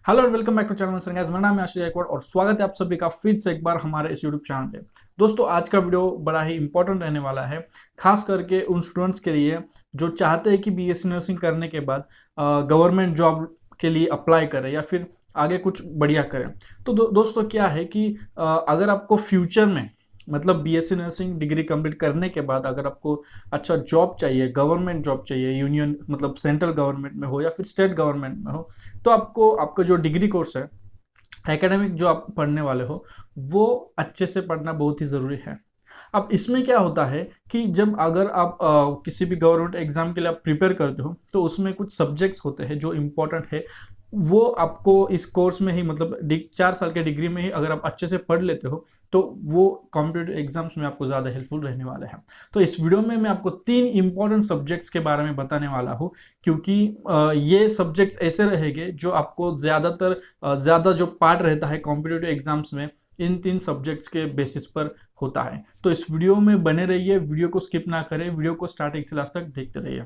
Hello and welcome back to channel sir guys, मेरा नाम है आशीष गायकवाड़ और स्वागत है आप सभी का फिर से एक बार हमारे इस यूट्यूब चैनल पे। दोस्तों, आज का वीडियो बड़ा ही इंपॉर्टेंट रहने वाला है, खास करके उन स्टूडेंट्स के लिए जो चाहते हैं कि बीएससी नर्सिंग करने के बाद गवर्नमेंट जॉब के लिए अप्लाई करें या फिर आगे कुछ बढ़िया करें। तो दोस्तों क्या है कि अगर आपको फ्यूचर में मतलब बीएससी नर्सिंग डिग्री कंप्लीट करने के बाद अगर आपको अच्छा जॉब चाहिए, गवर्नमेंट जॉब चाहिए, यूनियन मतलब सेंट्रल गवर्नमेंट में हो या फिर स्टेट गवर्नमेंट में हो, तो आपको आपका जो डिग्री कोर्स है, एकेडमिक जो आप पढ़ने वाले हो, वो अच्छे से पढ़ना बहुत ही ज़रूरी है। अब इसमें क्या होता है कि जब अगर आप किसी भी गवर्नमेंट एग्जाम के लिए आप प्रिपेयर करते हो तो उसमें कुछ सब्जेक्ट्स होते हैं जो इम्पोर्टेंट है। वो आपको इस कोर्स में ही मतलब 4 साल के डिग्री में ही अगर आप अच्छे से पढ़ लेते हो तो वो कॉम्पिटिटिव एग्जाम्स में आपको ज़्यादा हेल्पफुल रहने वाले हैं। तो इस वीडियो में मैं आपको 3 इंपॉर्टेंट सब्जेक्ट्स के बारे में बताने वाला हूँ, क्योंकि ये सब्जेक्ट्स ऐसे रहेंगे जो आपको ज़्यादा जो पार्ट रहता है कॉम्पिटिटिव एग्जाम्स में इन 3 सब्जेक्ट्स के बेसिस पर होता है। तो इस वीडियो में बने रहिए, वीडियो को स्किप ना करें, वीडियो को स्टार्टिंग से लास्ट तक देखते रहिए।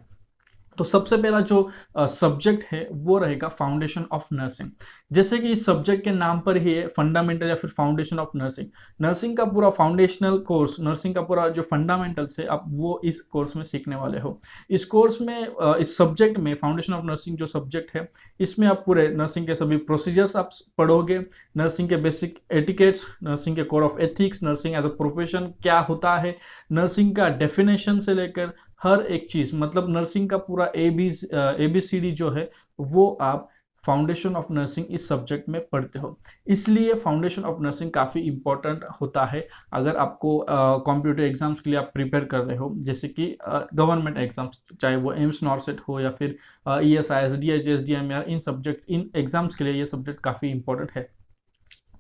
तो सबसे पहला जो सब्जेक्ट है वो रहेगा फाउंडेशन ऑफ नर्सिंग। जैसे कि इस सब्जेक्ट के नाम पर ही है फंडामेंटल या फिर फाउंडेशन ऑफ नर्सिंग। नर्सिंग का पूरा फाउंडेशनल कोर्स, नर्सिंग का पूरा जो फंडामेंटल्स है आप वो इस कोर्स में सीखने वाले हो। इस कोर्स में इस सब्जेक्ट में फाउंडेशन ऑफ नर्सिंग जो सब्जेक्ट है, इसमें आप पूरे नर्सिंग के सभी प्रोसीजर्स आप पढ़ोगे, नर्सिंग के बेसिक एटिकेट्स, नर्सिंग के code of ethics, nursing as a profession क्या होता है, नर्सिंग का डेफिनेशन से लेकर हर एक चीज़, मतलब नर्सिंग का पूरा ABCD जो है वो आप फाउंडेशन ऑफ नर्सिंग इस सब्जेक्ट में पढ़ते हो। इसलिए फाउंडेशन ऑफ नर्सिंग काफ़ी इंपॉर्टेंट होता है अगर आपको कॉम्पिटिटिव एग्जाम्स के लिए आप प्रिपेयर कर रहे हो, जैसे कि गवर्नमेंट एग्जाम्स, चाहे वो एम्स नॉर्सेट हो या फिर ESIS, DHS, DMR, इन सब्जेक्ट्स, इन एग्जाम्स के लिए ये सब्जेक्ट काफ़ी इंपॉर्टेंट है।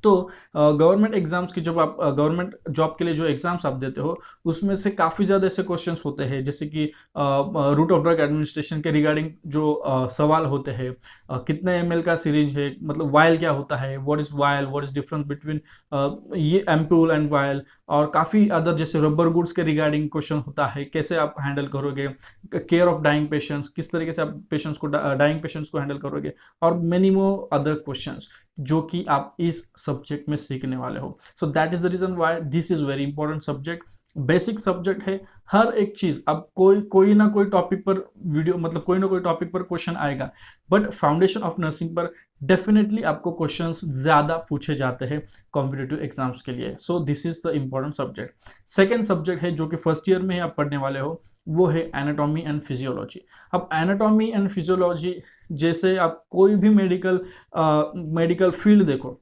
तो गवर्नमेंट एग्जाम्स की जब आप गवर्नमेंट जॉब के लिए जो एग्जाम्स आप देते हो उसमें से काफ़ी ज़्यादा ऐसे क्वेश्चंस होते हैं, जैसे कि रूट ऑफ ड्रग एडमिनिस्ट्रेशन के रिगार्डिंग जो सवाल होते हैं, कितने ml का सिरिंज है, मतलब वायल क्या होता है, what is vial, what is difference between ये एम्पूल एंड वायल, और काफ़ी अदर जैसे रबर गुड्स के रिगार्डिंग क्वेश्चन होता है, कैसे आप हैंडल करोगे, केयर ऑफ डाइंग पेशेंट्स, किस तरीके से आप पेशेंट्स को डाइंग पेशेंट्स को हैंडल करोगे, और मेनी मोर अदर क्वेश्चंस जो कि आप इस सब्जेक्ट में सीखने वाले हो। So that is the reason why this is very important subject. Basic subject है, हर एक चीज, अब कोई ना कोई टॉपिक पर वीडियो, मतलब कोई ना कोई टॉपिक पर क्वेश्चन आएगा, बट फाउंडेशन ऑफ नर्सिंग पर डेफिनेटली आपको क्वेश्चंस ज्यादा पूछे जाते हैं कॉम्पिटिटिव एग्जाम्स के लिए। So this is the important subject. Second subject है जो कि फर्स्ट ईयर में ही आप पढ़ने वाले हो, वो है एनाटॉमी एंड फिजियोलॉजी। अब एनाटॉमी एंड फिजियोलॉजी, जैसे आप कोई भी मेडिकल फील्ड देखो,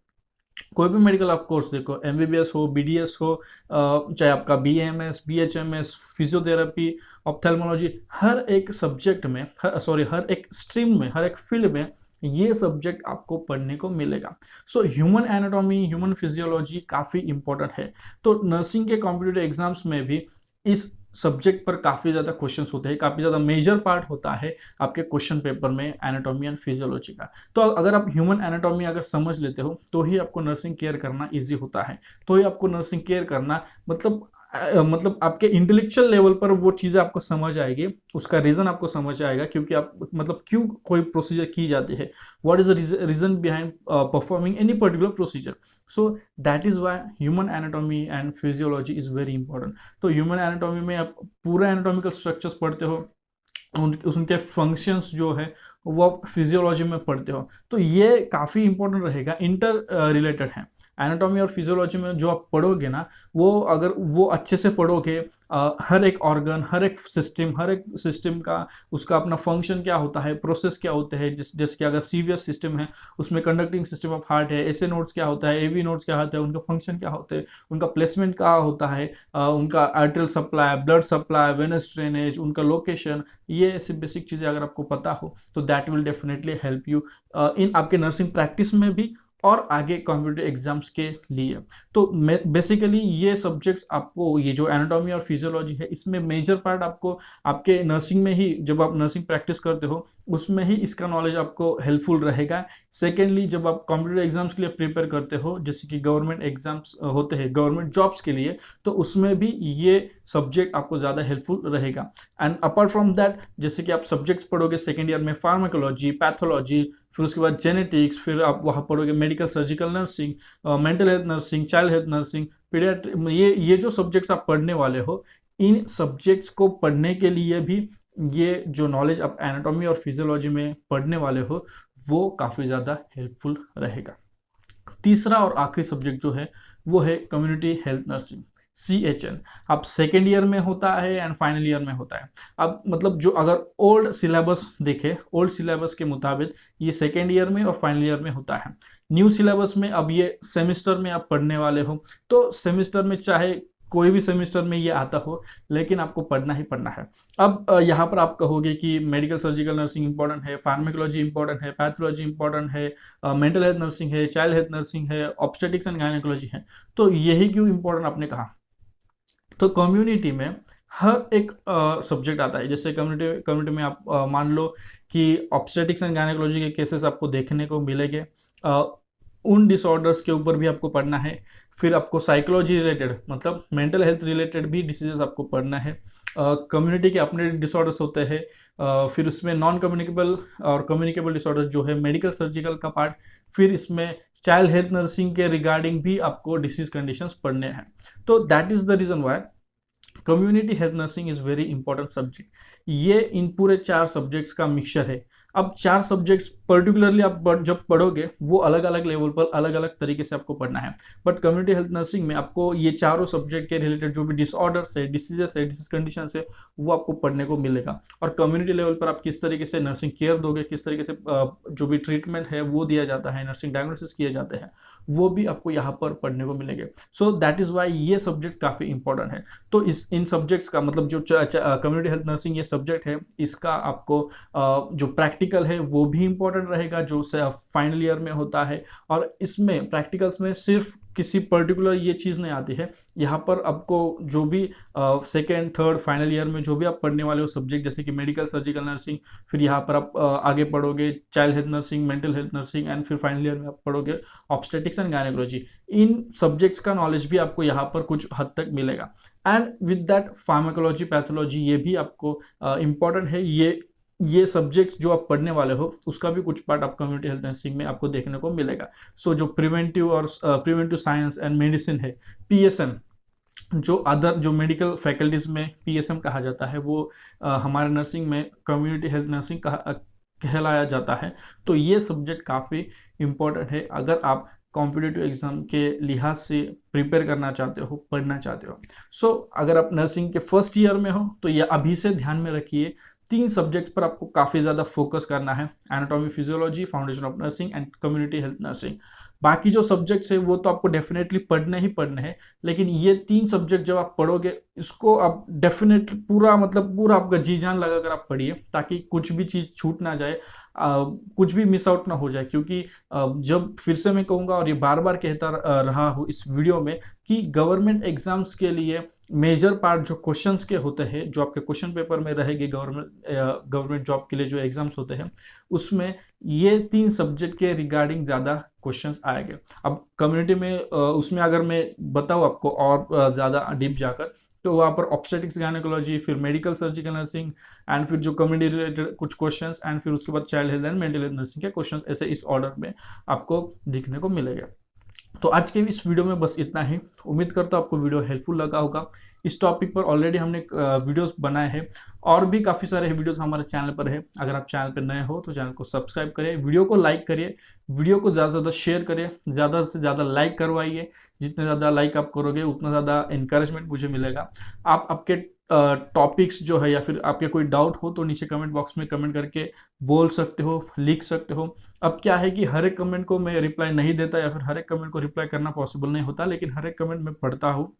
कोई भी मेडिकल आप कोर्स देखो, MBBS हो, BDS हो, चाहे आपका BAMS, BHMS, फिजियोथेरेपी, ऑप्थेल्मोलॉजी, हर एक सब्जेक्ट में, हर एक स्ट्रीम में, हर एक फील्ड में ये सब्जेक्ट आपको पढ़ने को मिलेगा। So human anatomy, human physiology काफ़ी इंपॉर्टेंट है। तो नर्सिंग के कॉम्पिटिटिव एग्जाम्स में भी इस सब्जेक्ट पर काफ़ी ज़्यादा क्वेश्चंस होते हैं, काफ़ी ज़्यादा मेजर पार्ट होता है आपके क्वेश्चन पेपर में एनाटॉमी एंड फिजियोलॉजी का। तो अगर आप ह्यूमन एनाटॉमी अगर समझ लेते हो तो ही आपको नर्सिंग केयर करना इजी होता है, तो ही आपको नर्सिंग केयर करना मतलब आपके इंटेलेक्चुअल लेवल पर वो चीज़ें आपको समझ आएगी, उसका रीज़न आपको समझ आएगा, क्योंकि आप मतलब क्यों कोई प्रोसीजर की जाती है, what is the reason behind performing any particular procedure. So that is why human anatomy and physiology is very important. तो ह्यूमन एनाटॉमी में आप पूरा एनाटॉमिकल स्ट्रक्चर्स पढ़ते हो, उनके फंक्शंस जो है वो आप फिजियोलॉजी में पढ़ते हो। तो ये काफ़ी इंपॉर्टेंट रहेगा, इंटर रिलेटेड है। एनाटॉमी और फिजियोलॉजी में जो आप पढ़ोगे ना, वो अगर वो अच्छे से पढ़ोगे, हर एक ऑर्गन, हर एक सिस्टम का उसका अपना फंक्शन क्या होता है, प्रोसेस क्या होते हैं, जैसे कि अगर CVS सिस्टम है उसमें कंडक्टिंग सिस्टम ऑफ हार्ट है, SA नोड्स क्या होता है, AV नोड्स क्या होता है, उनका फंक्शन क्या होते हैं, उनका प्लेसमेंट क्या होता है, उनका arterial supply, blood supply, venous drainage, उनका लोकेशन, ये ऐसी बेसिक चीज़ें अगर आपको पता हो तो that will definitely help you in आपके नर्सिंग प्रैक्टिस में भी और आगे कॉम्पिटिटिव एग्जाम्स के लिए। तो बेसिकली ये सब्जेक्ट्स आपको, ये जो एनाटॉमी और फिजियोलॉजी है, इसमें मेजर पार्ट आपको आपके नर्सिंग में ही, जब आप नर्सिंग प्रैक्टिस करते हो उसमें ही इसका नॉलेज आपको हेल्पफुल रहेगा। सेकेंडली, जब आप कॉम्पिटिटिव एग्जाम्स के लिए प्रिपेयर करते हो, जैसे कि गवर्नमेंट एग्जाम्स होते हैं, गवर्नमेंट जॉब्स के लिए, तो उसमें भी ये सब्जेक्ट आपको ज़्यादा हेल्पफुल रहेगा। एंड अपार्ट फ्रॉम दैट, जैसे कि आप सब्जेक्ट्स पढ़ोगे सेकेंड ईयर में, फार्माकोलॉजी, पैथोलॉजी, फिर उसके बाद जेनेटिक्स, फिर आप वहाँ पढ़ोगे medical surgical nursing, mental health nursing, child health nursing, paediatric. ये जो सब्जेक्ट्स आप पढ़ने वाले हो, इन सब्जेक्ट्स को पढ़ने के लिए भी ये जो नॉलेज आप एनाटॉमी और फिजियोलॉजी में पढ़ने वाले हो वो काफ़ी ज़्यादा हेल्पफुल रहेगा। तीसरा और आखिरी सब्जेक्ट जो है वो है कम्युनिटी हेल्थ नर्सिंग, CHN। अब सेकेंड ईयर में होता है एंड फाइनल ईयर में होता है। अब मतलब जो अगर ओल्ड सिलेबस देखे, ओल्ड सिलेबस के मुताबिक ये सेकेंड ईयर में और फाइनल ईयर में होता है। न्यू सिलेबस में अब ये सेमिस्टर में आप पढ़ने वाले हो, तो सेमिस्टर में चाहे कोई भी सेमिस्टर में ये आता हो, लेकिन आपको पढ़ना ही पढ़ना है। अब यहाँ पर आप कहोगे कि मेडिकल सर्जिकल नर्सिंग इंपॉर्टेंट है, फार्माकोलॉजी इंपॉर्टेंट है, पैथोलॉजी इंपॉर्टेंट है, मेंटल हेल्थ नर्सिंग है, चाइल्ड हेल्थ नर्सिंग है, ऑब्स्टेटिक्स एंड गायनेकोलॉजी है, तो यही क्यों इंपॉर्टेंट आपने कहा? तो कम्युनिटी में हर एक सब्जेक्ट आता है। जैसे कम्युनिटी में आप मान लो कि ऑब्स्टेटिक्स एंड गायनेकोलॉजी के केसेस आपको देखने को मिलेंगे, उन डिसऑर्डर्स के ऊपर भी आपको पढ़ना है। फिर आपको साइकोलॉजी रिलेटेड मतलब मेंटल हेल्थ रिलेटेड भी डिसीजेस आपको पढ़ना है। कम्युनिटी के अपने डिसऑर्डर्स होते हैं, फिर उसमें नॉन कम्युनिकेबल और कम्युनिकेबल डिसऑर्डर्स जो है मेडिकल सर्जिकल का पार्ट, फिर इसमें चाइल्ड हेल्थ नर्सिंग के रिगार्डिंग भी आपको डिसीज कंडीशंस पढ़ने हैं। तो that is the reason why community health nursing is very important subject. ये इन पूरे 4 सब्जेक्ट्स का मिक्सचर है। अब 4 सब्जेक्ट्स पर्टिकुलरली आप जब पढ़ोगे वो अलग अलग लेवल पर अलग अलग तरीके से आपको पढ़ना है, बट कम्युनिटी हेल्थ नर्सिंग में आपको ये चारों सब्जेक्ट के रिलेटेड जो भी डिसऑर्डर्स है, डिसीजेस है, डिसीज कंडीशन है, वो आपको पढ़ने को मिलेगा। और कम्युनिटी लेवल पर आप किस तरीके से नर्सिंग केयर दोगे, किस तरीके से जो भी ट्रीटमेंट है वो दिया जाता है, नर्सिंग डायग्नोसिस किए जाते हैं, वो भी आपको यहाँ पर पढ़ने को मिलेंगे। सो दैट इज वाई ये सब्जेक्ट्स काफ़ी इंपॉर्टेंट है। तो इन सब्जेक्ट्स का मतलब जो कम्युनिटी हेल्थ नर्सिंग ये सब्जेक्ट है, इसका आपको जो प्रैक्टिकल है वो भी इंपॉर्टेंट रहेगा जो फाइनल ईयर में होता है। और इसमें प्रैक्टिकल्स में सिर्फ किसी पर्टिकुलर ये चीज़ नहीं आती है, यहाँ पर आपको जो भी सेकेंड थर्ड फाइनल ईयर में जो भी आप पढ़ने वाले हो सब्जेक्ट, जैसे कि मेडिकल सर्जिकल नर्सिंग, फिर यहाँ पर आप आगे पढ़ोगे child health nursing, mental health nursing, and फिर फाइनल ईयर में आप पढ़ोगे obstetrics and gynaecology. In subjects का नॉलेज भी आपको यहाँ पर कुछ हद तक मिलेगा। And with that pharmacology, pathology, ये भी आपको इम्पॉर्टेंट है। ये सब्जेक्ट्स जो आप पढ़ने वाले हो उसका भी कुछ पार्ट आप कम्युनिटी हेल्थ नर्सिंग में आपको देखने को मिलेगा। सो जो प्रिवेंटिव साइंस एंड मेडिसिन है, PSM, जो अदर जो मेडिकल फैकल्टीज में PSM कहा जाता है, वो हमारे नर्सिंग में कम्युनिटी हेल्थ नर्सिंग कहलाया जाता है। तो ये सब्जेक्ट काफ़ी इम्पोर्टेंट है अगर आप कॉम्पिटिटिव एग्जाम के लिहाज से प्रिपेयर करना चाहते हो, पढ़ना चाहते हो। सो अगर आप नर्सिंग के फर्स्ट ईयर में हो तो ये अभी से ध्यान में रखिए, 3 सब्जेक्ट्स पर आपको काफ़ी ज़्यादा फोकस करना है, anatomy physiology, foundation of nursing and community health nursing. बाकी जो सब्जेक्ट्स है वो तो आपको डेफिनेटली पढ़ने ही पढ़ने हैं, लेकिन ये 3 सब्जेक्ट जब आप पढ़ोगे इसको आप डेफिनेटली पूरा आपका जी जान लगाकर आप पढ़िए, ताकि कुछ भी चीज़ छूट ना जाए, कुछ भी मिस आउट ना हो जाए। क्योंकि जब फिर से मैं कहूँगा और ये बार बार कहता रहा हूँ इस वीडियो में कि गवर्नमेंट एग्जाम्स के लिए मेजर पार्ट जो क्वेश्चंस के होते हैं, जो आपके क्वेश्चन पेपर में रहेगी गवर्नमेंट जॉब के लिए जो एग्जाम्स होते हैं, उसमें ये 3 सब्जेक्ट के रिगार्डिंग ज़्यादा क्वेश्चंस आएंगे। अब कम्युनिटी में उसमें अगर मैं बताऊँ आपको और ज़्यादा डीप जाकर, तो वहाँ पर ऑब्स्टेटिक्स गायनेकोलॉजी, फिर मेडिकल सर्जिकल नर्सिंग, एंड फिर जो कम्युनिटी रिलेटेड कुछ क्वेश्चंस, एंड फिर उसके बाद child health and mental health nursing के क्वेश्चंस, ऐसे इस ऑर्डर में आपको दिखने को मिलेगा। तो आज के इस वीडियो में बस इतना ही। उम्मीद करता हूँ आपको वीडियो हेल्पफुल लगा होगा। इस टॉपिक पर ऑलरेडी हमने वीडियोस बनाए हैं, और भी काफ़ी सारे वीडियोस हमारे चैनल पर है। अगर आप चैनल पर नए हो तो चैनल को सब्सक्राइब करिए, वीडियो को लाइक करिए, वीडियो को ज़्यादा से ज़्यादा शेयर करिए, ज़्यादा से ज़्यादा लाइक करवाइए। जितने ज़्यादा लाइक आप करोगे उतना ज़्यादा इंकरेजमेंट मुझे मिलेगा। आप आपके टॉपिक्स जो है या फिर आपके कोई डाउट हो तो नीचे कमेंट बॉक्स में कमेंट करके बोल सकते हो, लिख सकते हो। अब क्या है कि हर एक कमेंट को मैं रिप्लाई नहीं देता, या फिर हर एक कमेंट को रिप्लाई करना पॉसिबल नहीं होता, लेकिन हर एक कमेंट मैं पढ़ता हूँ।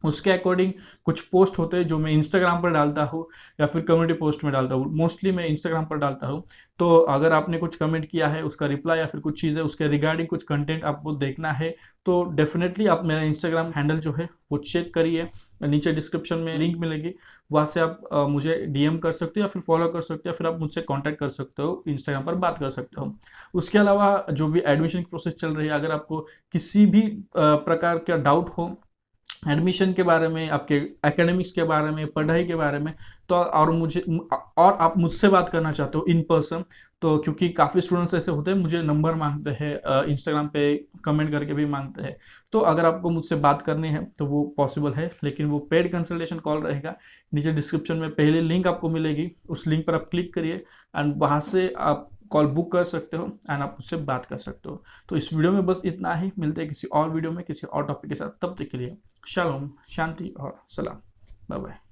उसके अकॉर्डिंग कुछ पोस्ट होते हैं जो मैं इंस्टाग्राम पर डालता हूँ या फिर कम्युनिटी पोस्ट में डालता हूँ। मोस्टली मैं इंस्टाग्राम पर डालता हूँ। तो अगर आपने कुछ कमेंट किया है उसका रिप्लाई या फिर कुछ चीज़ें उसके रिगार्डिंग कुछ कंटेंट आपको देखना है तो डेफिनेटली आप मेरा इंस्टाग्राम हैंडल जो है वो चेक करिए, नीचे डिस्क्रिप्शन में लिंक मिलेगी, वहाँ से आप मुझे DM कर सकते हो या फिर फॉलो कर सकते हो, या फिर आप मुझसे कांटेक्ट कर सकते हो, इंस्टाग्राम पर बात कर सकते हो। उसके अलावा जो भी एडमिशन की प्रोसेस चल रही है, अगर आपको किसी भी प्रकार का डाउट हो एडमिशन के बारे में, आपके एकेडमिक्स के बारे में, पढ़ाई के बारे में, तो और आप मुझसे बात करना चाहते हो इन पर्सन, तो क्योंकि काफ़ी स्टूडेंट्स ऐसे होते हैं मुझे नंबर मांगते हैं, इंस्टाग्राम पे कमेंट करके भी मांगते हैं। तो अगर आपको मुझसे बात करनी है तो वो पॉसिबल है, लेकिन वो पेड कंसल्टेशन कॉल रहेगा। नीचे डिस्क्रिप्शन में पहले लिंक आपको मिलेगी, उस लिंक पर आप क्लिक करिए एंड वहाँ से आप कॉल बुक कर सकते हो एंड आप उससे बात कर सकते हो। तो इस वीडियो में बस इतना ही, मिलते हैं किसी और वीडियो में किसी और टॉपिक के साथ। तब तक के लिए शालोम, शांति और सलाम, बाय बाय।